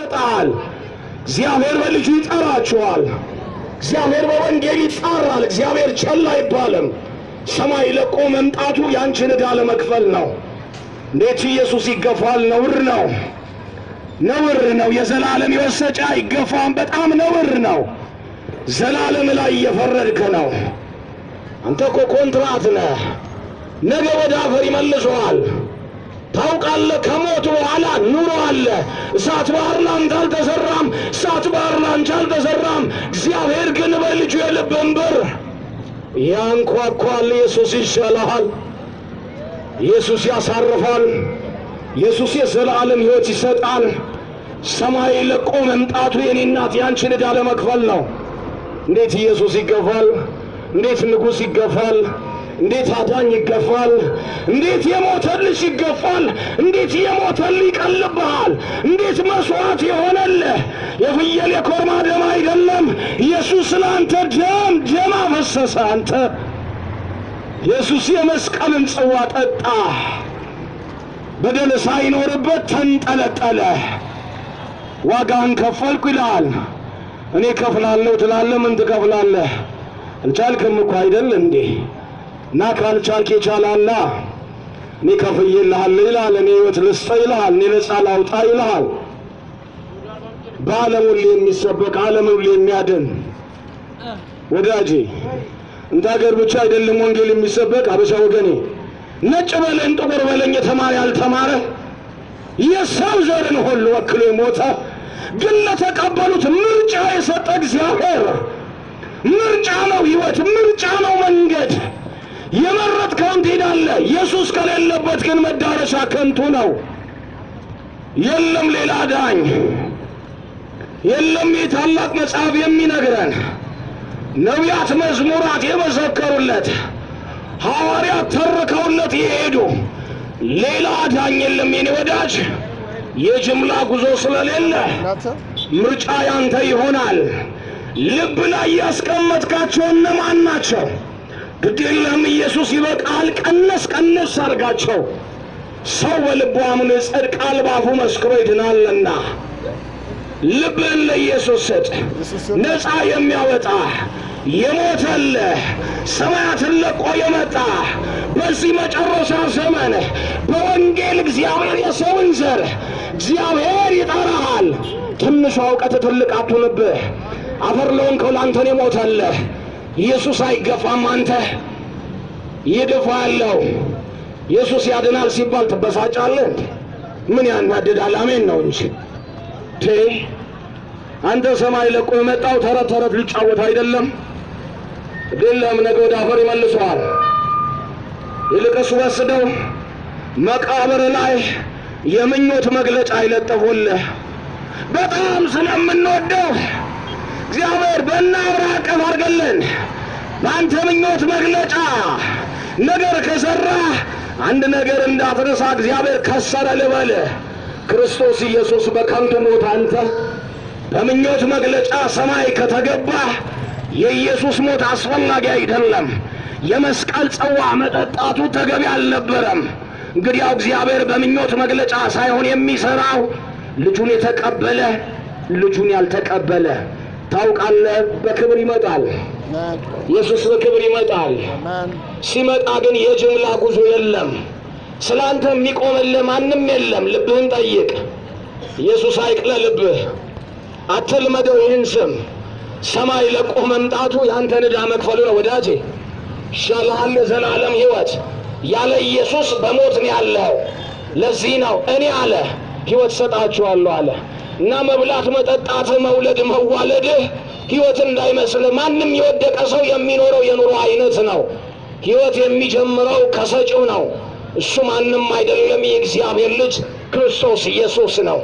ይመጣል። እግዚአብሔር በልጁ ይጠራችኋል። እግዚአብሔር በወንጌል ይጣራል። እግዚአብሔር ቸል አይባልም። ሰማይ ለቆ መምጣቱ ያንቺን ዕዳ ለመክፈል ነው። እንዴት ኢየሱስ ይገፋል? ነውር ነው፣ ነውር ነው። የዘላለም የወሰጫ ይገፋም በጣም ነውር ነው። ዘላለም ላይ እየፈረድክ ነው። አንተ እኮ ኮንትራት ነህ። ነገ ወደ አፈር ይመልሰዋል። ታውቃለህ፣ ከሞት በኋላ ኑሮ አለ። እሳት ባህር ላንተ አልተሰራም፣ እሳት ባህር ላንቺ አልተሰራም። እግዚአብሔር ግን በልጁ የልብን በር ያንኳኳል። ኢየሱስ ይሻልሃል። ኢየሱስ ያሳርፋል። ኢየሱስ የዘላለም ሕይወት ይሰጣል። ሰማይ ለቆ መምጣቱ የኔ እናት ያንቺን ዕዳ ለመክፈል ነው። እንዴት ኢየሱስ ይገፋል? እንዴት ንጉሥ ይገፋል? እንዴት አዳኝ ይገፋል? እንዴት የሞተልሽ ይገፋል? እንዴት የሞተልህ ይቀልብሃል? እንዴት መስዋዕት የሆነልህ የፍየል የኮርማ ደም አይደለም። ኢየሱስ ለአንተ ደም አፈሰሰ። አንተ ኢየሱስ የመስቀልን ጽዋ ጠጣ። በደል ሳይኖርበት ተንጠለጠለ። ዋጋን ከፈልኩ ይላል። እኔ ከፍላለሁ ትላለህ። ምን ትከፍላለህ? አልቻልክም እኮ አይደል እንዴ? እና ካልቻልክ የቻላላ እኔ ከፍዬልሃለሁ ይላል። እኔ ሕይወት ልስጥህ ይልሃል። እኔ ነፃ ላውጣ ይልሃል። በዓለም ሁሉ የሚሰበክ ዓለም ሁሉ የሚያድን ወዳጄ፣ እንደ ሀገር ብቻ አይደለም ወንጌል የሚሰበክ አበሻ ወገኔ። ነጭ በለኝ ጥቁር በለኝ የተማረ ያልተማረ የሰው ዘርን ሁሉ ወክሎ የሞተ ግን ለተቀበሉት ምርጫ የሰጠ እግዚአብሔር ምርጫ ነው ሕይወት፣ ምርጫ ነው መንገድ። የመረጥከውን ትሄዳለህ። ኢየሱስ ከሌለበት ግን መዳረሻ ከንቱ ነው። የለም ሌላ ዳኝ የለም። የታላቅ መጽሐፍ የሚነግረን ነቢያት መዝሙራት የመሰከሩለት ሐዋርያት ተርከውለት የሄዱ ሌላ ዳኝ የለም። የኔ ወዳጅ የጅምላ ጉዞ ስለሌለ ምርጫ ያንተ ይሆናል። ልብ ላይ ያስቀመጥካቸው እነማን ናቸው? ግድ የለም ኢየሱስ ይበቃል። ቀነስ ቀነስ አድርጋቸው። ሰው በልቡ አምኖ ይጸድቃል፣ በአፉ መስክሮ ይድናልና። ልብህን ለኢየሱስ ስጥ። ነፃ የሚያወጣ የሞተልህ ሰማያትን ለቆ የመጣ በዚህ መጨረሻ ዘመን በወንጌል እግዚአብሔር የሰውን ዘር እግዚአብሔር ይጠራሃል። ትንሿ እውቀት ትልቅ አትሁንብህ። አፈር ለሆንከው ላንተን የሞተልህ ኢየሱስ አይገፋም። አንተ ይገፋለው። ኢየሱስ ያድናል ሲባል ትበሳጫለህ። ምን ያናድዳል? አሜን ነው እንጂ አንተ ሰማይ ለቆ የመጣው ተረት ተረት ሊጫወት አይደለም። ግለም ነገ ወደ አፈር ይመልሰዋል። ይልቅስ ወስደው መቃብር ላይ የምኞት መግለጫ ይለጥፉልህ። በጣም ስለምንወደው እግዚአብሔር በእናብራቀፍ አድርገልን። በአንተ ምኞት መግለጫ ነገር ከሠራ አንድ ነገር እንዳትረሳ እግዚአብሔር ከሰረ ልበልህ። ክርስቶስ ኢየሱስ በከንቱ ሞት አንተ በምኞት መግለጫ ሰማይ ከተገባ የኢየሱስ ሞት አስፈላጊ አይደለም። የመስቀል ጽዋ መጠጣቱ ተገቢ አልነበረም። እንግዲያው እግዚአብሔር በምኞት መግለጫ ሳይሆን የሚሰራው ልጁን የተቀበለ ልጁን ያልተቀበለ ታውቃለህ፣ በክብር ይመጣል። ኢየሱስ በክብር ይመጣል። ሲመጣ ግን የጅምላ ጉዞ የለም። ስላንተ የሚቆምልህ ማንም የለም። ልብህን ጠይቅ። ኢየሱስ አይቅለልብህ። አትልመደው ይህን ስም። ሰማይ ለቆ መምጣቱ ያንተን ዕዳ መክፈሉ ነው ወዳጄ። ይሻልሃል የዘላለም ሕይወት። ያለ ኢየሱስ በሞት ነው ያለው። ለዚህ ነው እኔ አለ ሕይወት ሰጣችኋለሁ አለ እና መብላት መጠጣትህ፣ መውለድ መዋለድህ ሕይወት እንዳይመስልህ። ማንም የወደቀ ሰው የሚኖረው የኑሮ አይነት ነው። ሕይወት የሚጀምረው ከሰጪው ነው። እሱ ማንም አይደለም፣ የእግዚአብሔር ልጅ ክርስቶስ ኢየሱስ ነው።